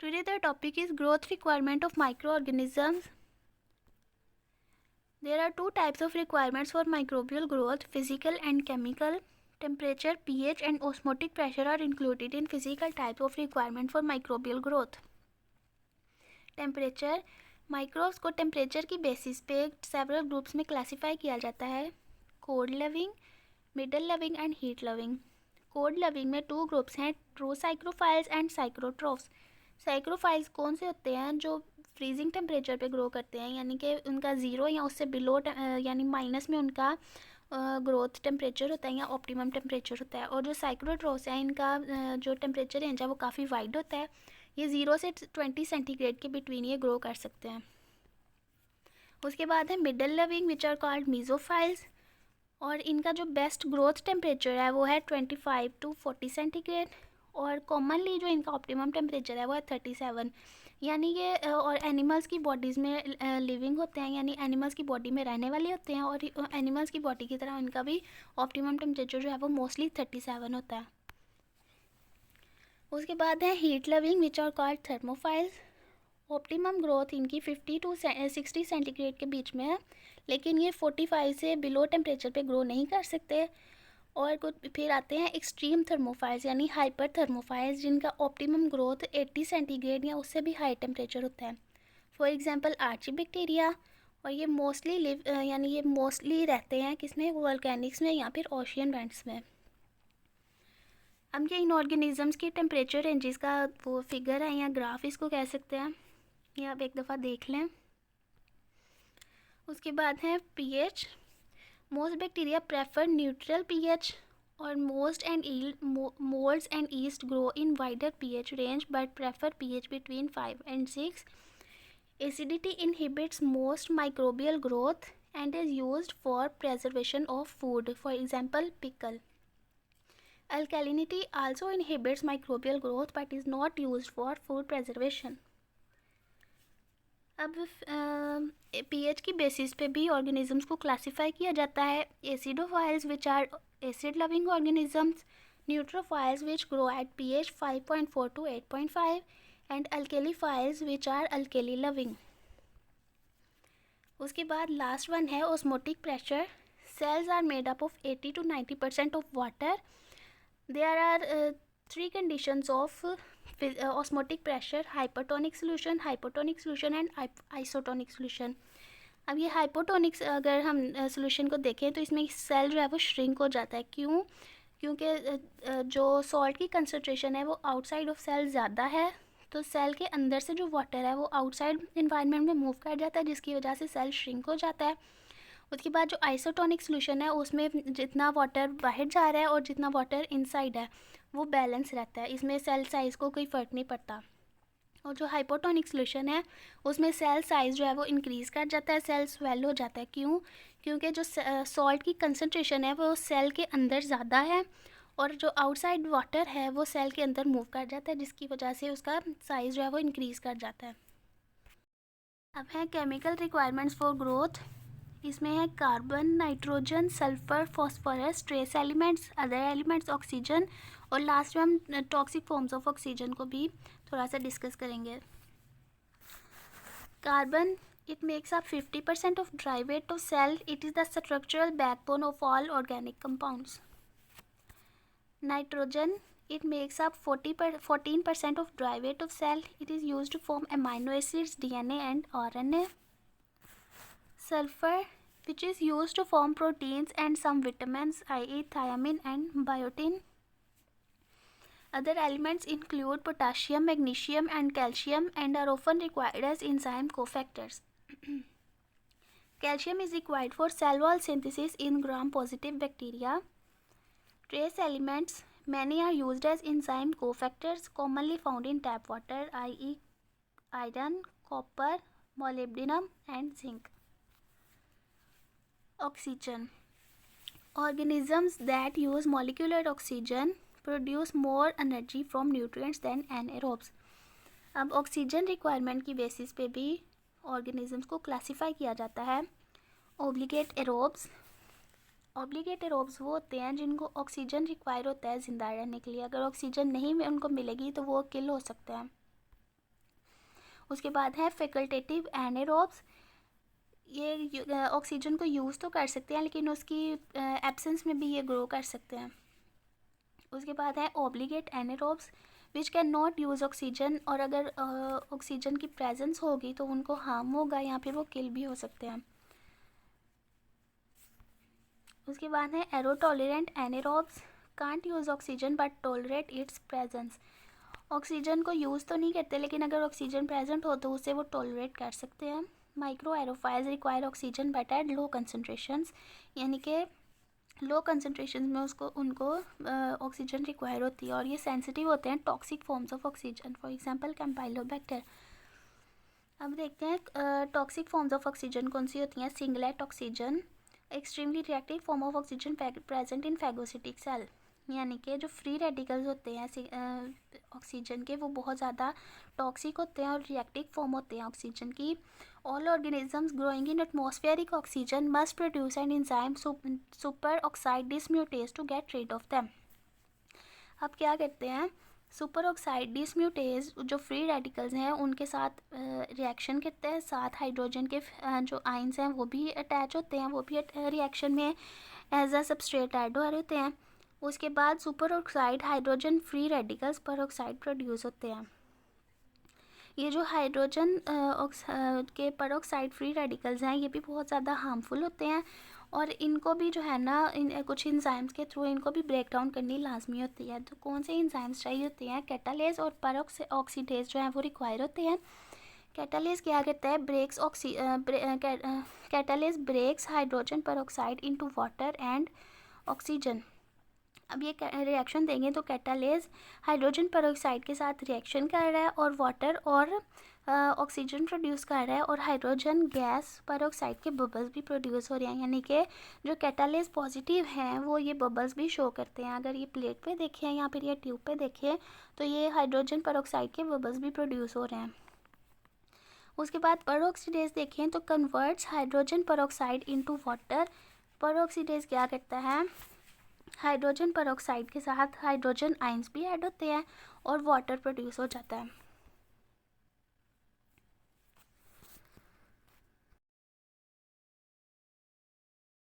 Today the topic is growth requirement of microorganisms. There are two types of requirements for microbial growth, physical and chemical. Temperature, pH and osmotic pressure are included in physical types of requirement for microbial growth. Temperature, microbes को temperature की basis पे several groups में classify किया जाता है, cold loving, middle loving and heat loving. Cold loving में two groups हैं, true साइक्रोफाइल्स and साइक्रोट्रोफ्स. साइक्रोफाइल्स कौन से होते हैं? जो फ्रीजिंग टेम्परेचर पे ग्रो करते हैं, यानी कि उनका ज़ीरो या उससे बिलो यानी माइनस में उनका ग्रोथ टेम्परेचर होता है या ऑप्टिमम टेम्परेचर होता है. और जो साइक्रोट्रोफ्स हैं, इनका जो टेम्परेचर रेंज है वो काफ़ी वाइड होता है. ये 0 से 20 सेंटीग्रेड के बिटवीन ये ग्रो कर सकते हैं. उसके बाद है middle loving which are called mesophiles, और इनका जो बेस्ट ग्रोथ टेम्परेचर है वो है 25 to 40 सेंटीग्रेड. और कॉमनली जो इनका ऑप्टिमम टेम्परेचर है वो है 37. यानी कि और एनिमल्स की बॉडीज़ में लिविंग होते हैं, यानी एनिमल्स की बॉडी में रहने वाले होते हैं, और एनिमल्स की बॉडी की तरह इनका भी ऑप्टिमम टेम्परेचर जो है वो मोस्टली 37 होता है. उसके बाद है heat loving which are called thermophiles. Optimum growth इनकी 50 to 60 सेंटीग्रेड के बीच में है, लेकिन ये 45 से बिलो टेम्परेचर पे ग्रो नहीं कर सकते. और कुछ फिर आते हैं एक्सट्रीम थर्मोफाइल्स यानी हाइपर थर्मोफाइल्स, जिनका ऑप्टिमम ग्रोथ 80 सेंटीग्रेड या उससे भी हाई टेम्परेचर होता है. For example archaebacteria. और ये मोस्टली यानी ये मोस्टली रहते हैं किसमें? वोल्केनिक्स में या फिर ओशियन वेंट्स में. अब ये इन ऑर्गेनिजम्स की टेम्परेचर रेंजेस का वो फिगर है या ग्राफ इसको कह सकते हैं, ये आप एक दफ़ा देख लें. उसके बाद है pH. Most bacteria prefer neutral pH, और moulds and yeast grow in wider pH range but prefer pH between 5 and 6. Acidity inhibits most microbial growth and is used for preservation of food, for example pickle. Alkalinity also inhibits microbial growth but is not used for food preservation. अब pH की basis पे भी organisms को classify किया जाता है. Acidophiles which are acid loving organisms, neutrophiles which grow at pH 5.4 to 8.5 and alkaliphiles which are alkali loving. उसके बाद लास्ट वन है osmotic pressure. Cells are made up of 80 to 90% of water. There are three conditions of osmotic pressure: hypertonic solution, hypotonic solution and isotonic solution. अब ये hypotonic अगर हम solution को देखें तो इसमें सेल जो है वो श्रिंक हो जाता है. क्यों? क्योंकि जो सॉल्ट की कंसनट्रेशन है वो आउटसाइड ऑफ सेल ज़्यादा है, तो सेल के अंदर से जो वाटर है वो आउटसाइड इन्वायरमेंट में मूव कर जाता है, जिसकी वजह से सेल श्रिंक हो जाता है. उसके बाद जो आइसोटोनिक सोल्यूशन है उसमें जितना वाटर बाहर जा रहा है और जितना वाटर इनसाइड है वो बैलेंस रहता है, इसमें सेल साइज़ को कोई फ़र्क नहीं पड़ता. और जो हाइपोटोनिक सोल्यूशन है उसमें सेल साइज़ जो है वो इंक्रीज़ कर जाता है, सेल स्वेल हो जाता है. क्यों? क्योंकि जो सॉल्ट की कंसनट्रेशन है वो सेल के अंदर ज़्यादा है, और जो आउटसाइड वाटर है वो सेल के अंदर मूव कर जाता है, जिसकी वजह से उसका साइज़ जो है वो इंक्रीज़ कर जाता है. अब है केमिकल रिक्वायरमेंट्स फॉर ग्रोथ. इसमें है carbon, nitrogen, sulphur, phosphorus, trace elements, other elements, oxygen, और लास्ट में हम टॉक्सिक फॉर्म्स ऑफ ऑक्सीजन को भी थोड़ा सा डिस्कस करेंगे. Carbon, it makes up 50% of dry weight of cell. It is the structural backbone of all organic compounds. Nitrogen, it makes up 14% of dry weight of cell. It is used to form amino acids, DNA and RNA. Sulfur, which is used to form proteins and some vitamins, i.e. thiamine and biotin. Other elements include potassium, magnesium and calcium and are often required as enzyme cofactors. Calcium is required for cell wall synthesis in gram-positive bacteria. Trace elements, many are used as enzyme cofactors commonly found in tap water, i.e. iron, copper, molybdenum and zinc. Oxygen. Organisms that use molecular oxygen produce more energy from nutrients than anaerobes. अब oxygen requirement की basis पे भी organisms को classify किया जाता है. Obligate aerobes. Obligate aerobes वो होते हैं जिनको ऑक्सीजन रिक्वायर होता है ज़िंदा रहने के लिए. अगर ऑक्सीजन नहीं उनको मिलेगी तो वो किल हो सकते हैं. उसके बाद है फैकल्टेटिव एनारोब्स, ये ऑक्सीजन को यूज़ तो कर सकते हैं लेकिन उसकी एब्सेंस में भी ये ग्रो कर सकते हैं। उसके बाद है obligate anaerobes which can not use oxygen, और अगर ऑक्सीजन की प्रेजेंस होगी तो उनको हार्म होगा या फिर वो किल भी हो सकते हैं। उसके बाद है aerotolerant anaerobes can't use oxygen but tolerate its presence, oxygen को यूज़ तो नहीं करते लेकिन अगर ऑक्सीजन प्रेजेंट हो तो उसे वो टॉलरेट कर सकते हैं। Microaerophiles require oxygen but at low concentrations, यानी कि लो कंसनट्रेशन में उनको ऑक्सीजन रिक्वायर होती है और ये सेंसिटिव होते हैं toxic forms of oxygen, for example Campylobacter. अब देखते हैं टॉक्सिक फॉर्म्स ऑफ ऑक्सीजन कौन सी होती हैं। Singlet oxygen, extremely reactive form of oxygen present in phagocytic cell, यानी कि जो फ्री रेडिकल्स होते हैं ऑक्सीजन के वो बहुत ज़्यादा टॉक्सिक होते हैं और रिएक्टिव फॉर्म होते हैं ऑक्सीजन की। All organisms growing in atmospheric oxygen must produce an enzyme super oxide dismutase to get rid of them. अब क्या करते हैं, सुपर ऑक्साइड डिसम्यूटेज जो फ्री रेडिकल्स हैं उनके साथ रिएक्शन करते हैं, साथ हाइड्रोजन के जो आइंस हैं वो भी अटैच होते हैं, वो भी रिएक्शन में एज अ सबस्ट्रेट ऐड हो रहे होते हैं। उसके बाद super oxide hydrogen free radicals पर ऑक्साइड प्रोड्यूस होते हैं। ये जो हाइड्रोजन के पर ऑक्साइड फ्री रेडिकल्स हैं ये भी बहुत ज़्यादा हार्मफुल होते हैं और इनको भी जो है ना कुछ इंजाइम्स के थ्रू इनको भी ब्रेक डाउन करनी लाजमी होती है। तो कौन से इंजाइम्स चाहिए होते हैं, कैटालेज और पर ऑक्सीडेज जो है वो रिक्वायर होते हैं। कैटालेज क्या करता है, कैटालेज ब्रेक्स हाइड्रोजन पर oxide into water and oxygen. अब ये रिएक्शन देंगे तो कैटालेज हाइड्रोजन पेरोक्साइड के साथ रिएक्शन कर रहा है और वाटर और ऑक्सीजन प्रोड्यूस कर रहा है और हाइड्रोजन गैस पेरोक्साइड के बबल्स भी प्रोड्यूस हो रहे हैं, यानी कि जो कैटालेज पॉजिटिव हैं वो ये बबल्स भी शो करते हैं। अगर ये प्लेट पे देखें या फिर ये ट्यूब पे देखें तो ये हाइड्रोजन पेरोक्साइड के बबल्स भी प्रोड्यूस हो रहे हैं। उसके बाद पेरोक्सीडेज देखें तो converts hydrogen peroxide into water. Peroxidase क्या करता है, हाइड्रोजन पेरोक्साइड के साथ हाइड्रोजन आइंस भी ऐड होते हैं और वाटर प्रोड्यूस हो जाता है।